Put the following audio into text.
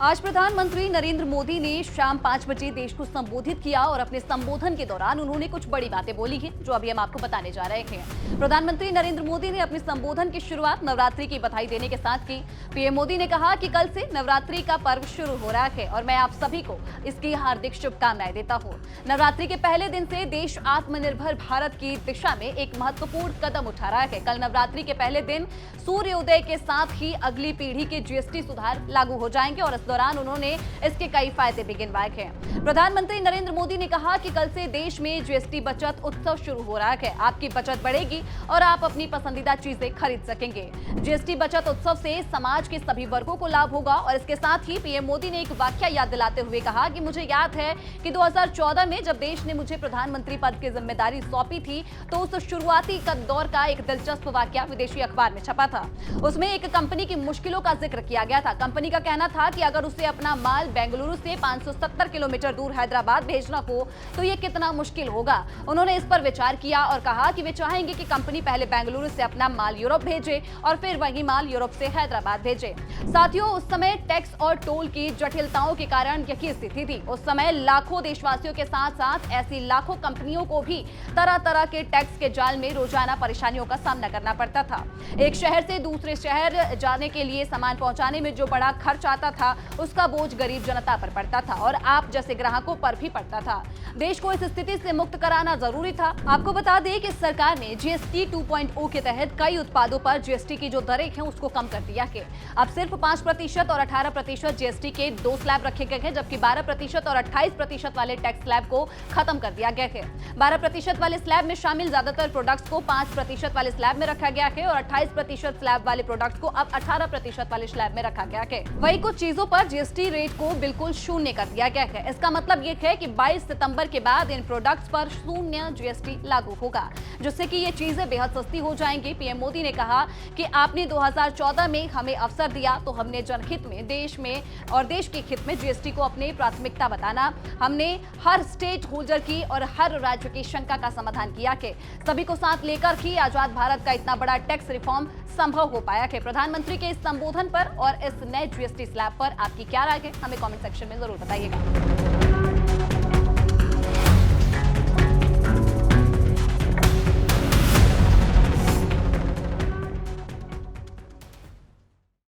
आज प्रधानमंत्री नरेंद्र मोदी ने शाम 5 बजे देश को संबोधित किया और अपने संबोधन के दौरान उन्होंने कुछ बड़ी बातें बोली हैं, जो अभी हम आपको बताने जा रहे हैं। प्रधानमंत्री नरेंद्र मोदी ने अपने संबोधन की शुरुआत नवरात्रि की बधाई देने के साथ की। पीएम मोदी ने कहा कि कल से नवरात्रि का पर्व शुरू हो रहा है और मैं आप सभी को इसकी हार्दिक शुभकामनाएं देता हूँ। नवरात्रि के पहले दिन से देश आत्मनिर्भर भारत की दिशा में एक महत्वपूर्ण कदम उठा रहा है। कल नवरात्रि के पहले दिन सूर्योदय के साथ ही अगली पीढ़ी के जीएसटी सुधार लागू हो जाएंगे और इस दौरान उन्होंने इसके कई फायदे भी गिनवाए हैं। प्रधानमंत्री नरेंद्र मोदी ने कहा कि कल से देश में जीएसटी बचत उत्सव शुरू हो रहा है। आपकी बचत बढ़ेगी और आप अपनी पसंदीदा चीजें खरीद सकेंगे। जीएसटी बचत उत्सव से समाज के सभी वर्गों को लाभ होगा और इसके साथ ही पीएम मोदी ने एक वाकया याद दिलाते हुए कहा कि मुझे याद है कि 2014 में जब देश ने मुझे प्रधानमंत्री पद की जिम्मेदारी सौंपी थी तो उस शुरुआती दौर का एक दिलचस्प वाकया विदेशी अखबार में छपा था। उसमें एक कंपनी की मुश्किलों का जिक्र किया गया था। कंपनी का कहना था कि अगर उसे अपना माल बेंगलुरु से 570 किलोमीटर दूर हैदराबाद भेजना हो तो ये कितना मुश्किल होगा। उन्होंने इस पर विचार किया और कहा कि वे चाहेंगे कि कंपनी पहले बेंगलुरु से अपना माल यूरोप भेजे और फिर वही माल यूरोप से हैदराबाद भेजे। साथियों, उस समय टैक्स और टोल की जटिलताओं के कारण यही स्थिति थी। उस समय लाखों देशवासियों के साथ साथ ऐसी लाखों कंपनियों को भी तरह तरह के टैक्स के जाल में रोजाना परेशानियों का सामना करना पड़ता था। एक शहर से दूसरे शहर जाने के लिए सामान पहुंचाने में जो बड़ा खर्च आता था उसका बोझ गरीब जनता पर पड़ता था और आप जैसे ग्राहकों पर भी पड़ता था। देश को इस स्थिति से मुक्त कराना जरूरी था। आपको बता दें कि सरकार ने जीएसटी 2.0 के तहत कई उत्पादों पर जीएसटी की जो दरें हैं उसको कम कर दिया है। अब सिर्फ 5% और 18% जीएसटी के 2 स्लैब रखे गए हैं, जबकि 12% और 28% वाले टैक्स स्लैब को खत्म कर दिया गया है। 12% वाले स्लैब में शामिल ज्यादातर प्रोडक्ट्स को 5% वाले स्लैब में रखा गया है और 28% स्लैब वाले प्रोडक्ट्स को अब 18% वाले स्लैब में रखा गया है। वही कुछ चीजों पर जीएसटी रेट को बिल्कुल शून्य कर दिया गया है। इसका मतलब ये है कि 22 सितंबर के बाद इन प्रोडक्ट्स पर शून्य जीएसटी लागू होगा, जिससे कि ये चीजें बेहद सस्ती हो जाएंगी। पीएम मोदी ने कहा कि आपने 2014 में हमें अवसर दिया तो हमने जनहित में, देश में और देश के हित में जीएसटी को अपनी प्राथमिकता बताना। हमने हर स्टेट होल्डर की और हर राज्य की शंका का समाधान किया है। सभी को साथ लेकर ही आजाद भारत का इतना बड़ा टैक्स रिफॉर्म संभव हो पाया है। प्रधानमंत्री के इस संबोधन पर और इस नए जीएसटी स्लैब पर आपकी क्या राय है, हमें कमेंट सेक्शन में जरूर बताइएगा।